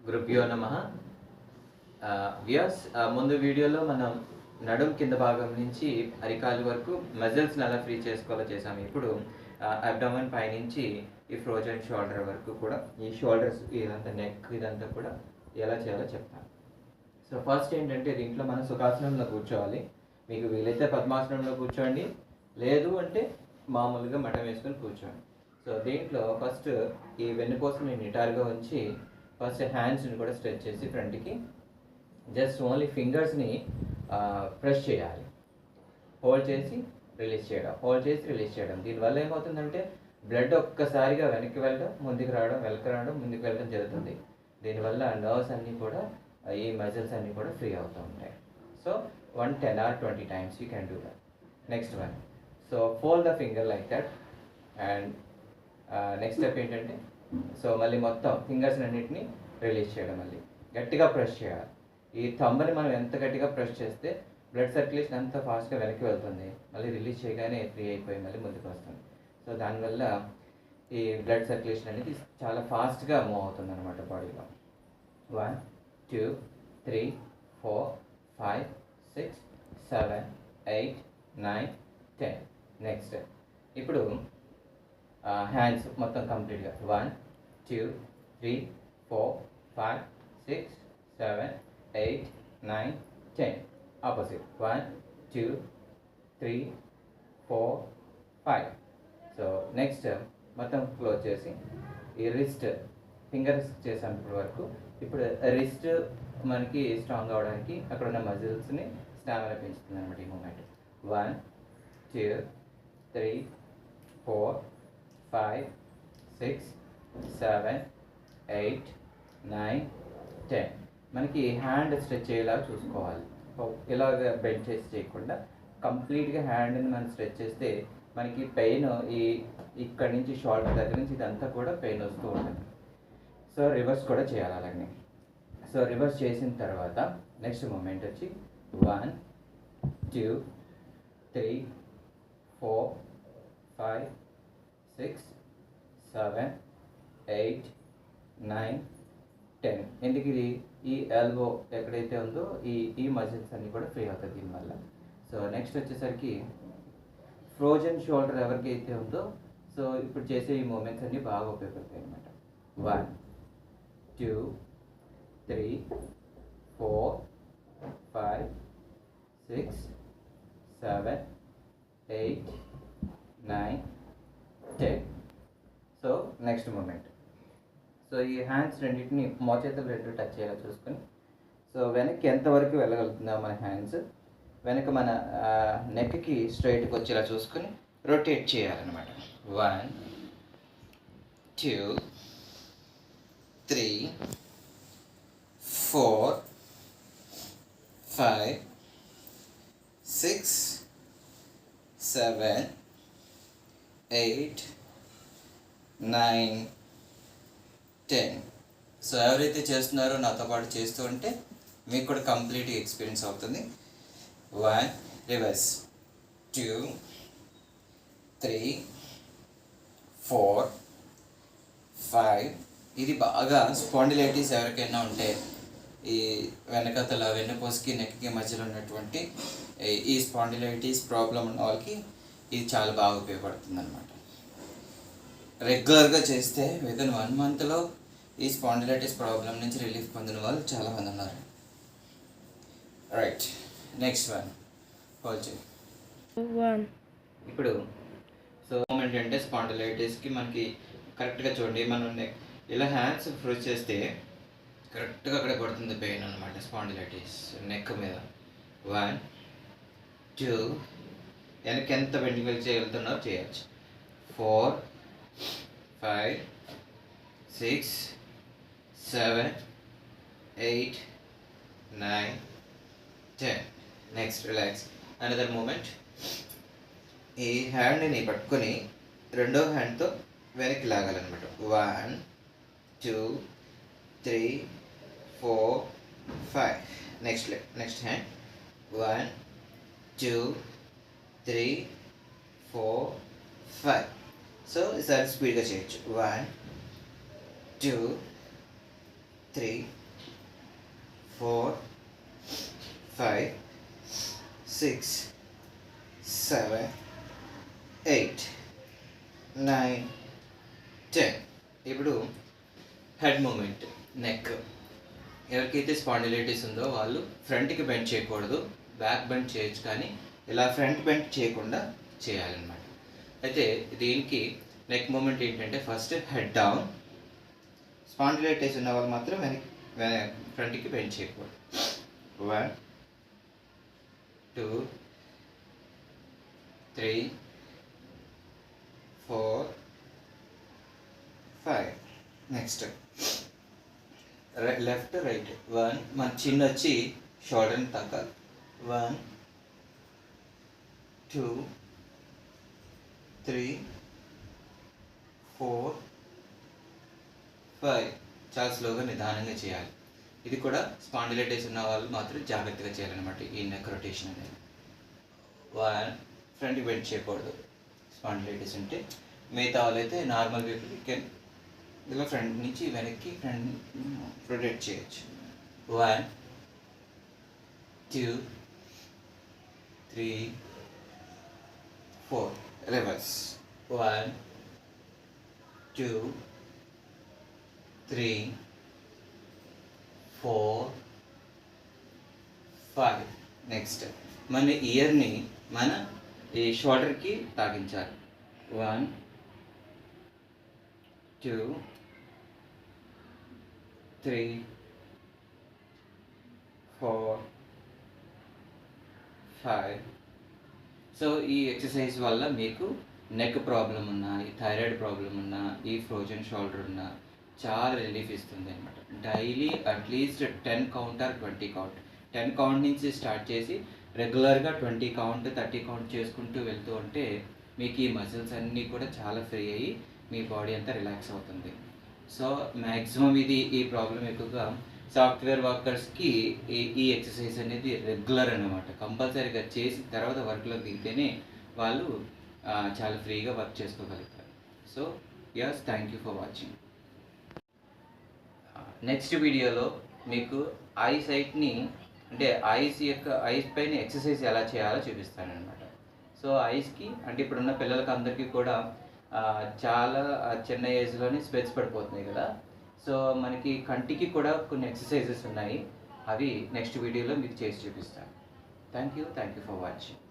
గురుభ్యో నమః. వ్యూయర్స్, ముందు వీడియోలో మనం నడుం కింద భాగం నుంచి అరికాలు వరకు మజిల్స్ని ఎలా ఫ్రీ చేసుకోవాలో చేసాము. ఇప్పుడు అబ్డామన్ పైనుంచి ఈ ఫ్రోజన్ షోల్డర్ వరకు కూడా ఈ షోల్డర్స్ ఇదంతా నెక్ ఇదంతా కూడా ఎలా చేయాలో చెప్తాను. సో ఫస్ట్ ఏంటంటే దీంట్లో మనం సుఖాసనంలో కూర్చోవాలి. మీకు వీలైతే పద్మాసనంలో కూర్చోండి, లేదు అంటే మామూలుగా మఠం వేసుకొని కూర్చోండి. సో దీంట్లో ఫస్ట్ ఈ వెన్నుపూసని నిటారుగా ఉంచి ఫస్ట్ హ్యాండ్స్ని కూడా స్ట్రెచ్ చేసి ఫ్రంట్కి జస్ట్ ఓన్లీ ఫింగర్స్ని ప్రెస్ చేయాలి. హోల్డ్ చేసి రిలీజ్ చేయడం, హోల్డ్ చేసి రిలీజ్ చేయడం. దీనివల్ల ఏమవుతుందంటే బ్లడ్ ఒక్కసారిగా వెనక్కి వెళ్ళడం, ముందుకు రావడం, వెనక్కి రావడం, ముందుకు వెళ్ళడం జరుగుతుంది. దీనివల్ల నర్వ్స్ అన్నీ కూడా ఈ మజిల్స్ అన్నీ కూడా ఫ్రీ అవుతూ ఉంటాయి. So 10 or 20 times you can do that. Next one. So fold the finger like that and next step ఏంటంటే సో మళ్ళీ మొత్తం ఫింగర్స్ అన్నింటినీ రిలీజ్ చేయడం, మళ్ళీ గట్టిగా ప్రెస్ చేయాలి. ఈ థంబ్ని మనం ఎంత గట్టిగా ప్రెస్ చేస్తే బ్లడ్ సర్క్యులేషన్ అంత ఫాస్ట్గా వెనక్కి వెళ్తుంది, మళ్ళీ రిలీజ్ చేయగానే ఫ్రీ అయిపోయి మళ్ళీ ముందుకు వస్తుంది. సో దానివల్ల ఈ బ్లడ్ సర్క్యులేషన్ అనేది చాలా ఫాస్ట్గా మూవ్ అవుతుంది అనమాట బాడీలో. 1 2 3 4 5 6 7 8 9 10. నెక్స్ట్ ఇప్పుడు హ్యాండ్స్ మొత్తం కంప్లీట్గా 1 2 3 4 5 6 7 8 9 10. ఆపోజిట్ 1 2 3 4 5. సో నెక్స్ట్ మొత్తం క్లోజ్ చేసి ఈ రిస్ట్ ఫింగర్స్ చేసినప్పటి వరకు ఇప్పుడు రిస్ట్ మనకి స్ట్రాంగ్ అవడానికి అక్కడ ఉన్న మజిల్స్ని స్టామినా పెంచుతుంది అనమాట ఈ మూమెంట్. 1 2 3 4 5 6 7 8 9 10. మనకి హ్యాండ్ స్ట్రెచ్ అయ్యేలా చూసుకోవాలి. ఇలాగ బెండ్ చేసి చేయకుండా కంప్లీట్గా హ్యాండ్ని మనం స్ట్రెచ్ చేస్తే మనకి పెయిన్ ఇక్కడ నుంచి షోల్డర్ దగ్గర నుంచి ఇదంతా కూడా పెయిన్ వస్తూ ఉంటుంది. సో రివర్స్ కూడా చేయాలి అలాగే. సో రివర్స్ చేసిన తర్వాత నెక్స్ట్ మూమెంట్ వచ్చి 1 2 3 4 5 6 7 8 9 10. ఎందుకు ఇది ఈ ఎల్బో ఎక్కడైతే ఉందో ఈ మజిల్స్ అన్నీ కూడా ఫ్రీ అవుతుంది దీనివల్ల. సో నెక్స్ట్ వచ్చేసరికి ఫ్రోజన్ షోల్డర్ ఎవరికైతే ఉందో సో ఇప్పుడు చేసే ఈ మూమెంట్స్ అన్నీ బాగా ఉపయోగపడతాయి అనమాట. 1 2 3 4 5 6 7 8 9 10. So next movement. సో ఈ హ్యాండ్స్ రెండింటిని మోచేతులు రెండు టచ్ చేయాలి చూసుకొని సో వెనక్కి ఎంతవరకు వెళ్ళగలుగుతుందో మన హ్యాండ్స్ వెనక మన నెక్కి స్ట్రైట్కి వచ్చేలా చూసుకొని రొటేట్ చేయాలన్నమాట. 1 2 3 4 5 6 7 8 9 10. సో ఎవరైతే చేస్తున్నారో నాతో పాటు చేస్తూ ఉంటే మీకు కూడా కంప్లీట్గా ఎక్స్పీరియన్స్ అవుతుంది. 1 రివర్స్ 2 3 4 5. ఇది బాగా స్పాండిలైటిస్ ఎవరికైనా ఉంటే ఈ వెనకతల వెన్నుపూసకి నెక్కి మధ్యలో ఉన్నటువంటి ఈ స్పాండిలైటిస్ ప్రాబ్లం ఉన్న వాళ్ళకి ఇది చాలా బాగా ఉపయోగపడుతుంది అనమాట. రెగ్యులర్గా చేస్తే వితిన్ 1 monthలో ఈ స్పాండిలైటిస్ ప్రాబ్లం నుంచి రిలీఫ్ పొందిన వాళ్ళు చాలామంది ఉన్నారు. Right, next one hold. ఇప్పుడు సో మూమెంట్ అంటే స్పాండిలైటిస్కి మనకి కరెక్ట్గా చూడండి, మనం ఇలా హ్యాండ్స్ ఫ్రూజ్ చేస్తే కరెక్ట్గా అక్కడ పడుతుంది పెయిన్ అనమాట. స్పాండిలైటిస్ నెక్ మీద 1 2 వెనక్కి ఎంత బెండింగ్ చేయగలుగుతున్నారో చేయొచ్చు. 4 5 6 7 8 9 10. Next relax. Another movement. ఈ హ్యాండ్ని పట్టుకొని రెండో హ్యాండ్తో వెనక్కి లాగాలన్నమాట. 1 2 3 4 5. Next hand 1 2 3 4 5. సో ఈసారి స్పీడ్గా చేయొచ్చు. 1 2 3 4 5 6 7 8 9 10. ఇప్పుడు హెడ్ మూమెంట్, నెక్. ఎవరికైతే స్పాండిలైటిస్ ఉందో వాళ్ళు ఫ్రంట్కి బెండ్ చేయకూడదు, బ్యాక్ బెండ్ చేయొచ్చు, కానీ ఇలా ఫ్రంట్ బెండ్ చేయకుండా చేయాలన్నమాట. అయితే దీనికి నెక్ మూమెంట్ ఏంటంటే ఫస్ట్ హెడ్ డౌన్. స్పాండిలైటిస్ ఉన్న వాళ్ళు మాత్రం ఫ్రంట్కి బెండ్ చేయకూడదు. 1 2 3 4 5. Next left right. 1 మన చిన్న వచ్చి షోల్డర్ని తగ్గాలి. 1 2 3 4 5. చాలా స్లోగా నిదానంగా చేయాలి. ఇది కూడా స్పాండిలైటిస్ ఉన్న వాళ్ళు మాత్రం జాగ్రత్తగా చేయాలన్నమాట ఈ నెక్ రొటేషన్ అనేది. 1 ఫ్రంట్కి బెండ్ చేయకూడదు స్పాండిలైటిస్ ఉంటే. మిగతా వాళ్ళు అయితే నార్మల్ పీపుల్ కెన్ ఇలా ఫ్రంట్ నుంచి వెనక్కి ఫ్రంట్ రొటేట్ చేయొచ్చు. 1 2 3 4. రివర్స్. 1 2 3 4 5. నెక్స్ట్ మన ఇయర్ని మన ఈ షోల్డర్కి తాకించాలి. 1 2 3 4 5. సో ఈ ఎక్సర్సైజ్ వల్ల మీకు నెక్ ప్రాబ్లం ఉన్నా, ఈ థైరాయిడ్ ప్రాబ్లం ఉన్నా, ఈ ఫ్రోజన్ షోల్డర్ ఉన్నా చాలా రిలీఫ్ ఇస్తుంది అనమాట. Daily at least 10 count or 20 count. 10 count నుంచి స్టార్ట్ చేసి రెగ్యులర్గా 20 కౌంట్ 30 కౌంట్ చేసుకుంటూ వెళ్తూ ఉంటే మీకు ఈ మజిల్స్ అన్నీ కూడా చాలా ఫ్రీ అయ్యి మీ బాడీ అంతా రిలాక్స్ అవుతుంది. సో మ్యాక్సిమం ఈ ప్రాబ్లం ఎక్కువగా సాఫ్ట్వేర్ వర్కర్స్కి ఈ ఎక్సర్సైజ్ అనేది రెగ్యులర్ అన్నమాట. కంపల్సరీగా చేసి తర్వాత వర్క్లో దిగితేనే వాళ్ళు చాలా ఫ్రీగా వర్క్ చేసుకోగలుగుతారు. So yes, thank you for watching. Next వీడియోలో మీకు ఐ సైట్ని అంటే ఐస్ పైన ఎక్సర్సైజ్ ఎలా చేయాలో చూపిస్తానన్నమాట. సో ఐస్కి అంటే ఇప్పుడున్న పిల్లలకి అందరికీ కూడా చాలా చిన్న ఏజ్లోనే స్పెట్స్ పడిపోతున్నాయి కదా. సో మనకి కంటికి కూడా కొన్ని ఎక్సర్సైజెస్ ఉన్నాయి, అవి నెక్స్ట్ వీడియోలో మీకు చేసి చూపిస్తాను. Thank you for watching.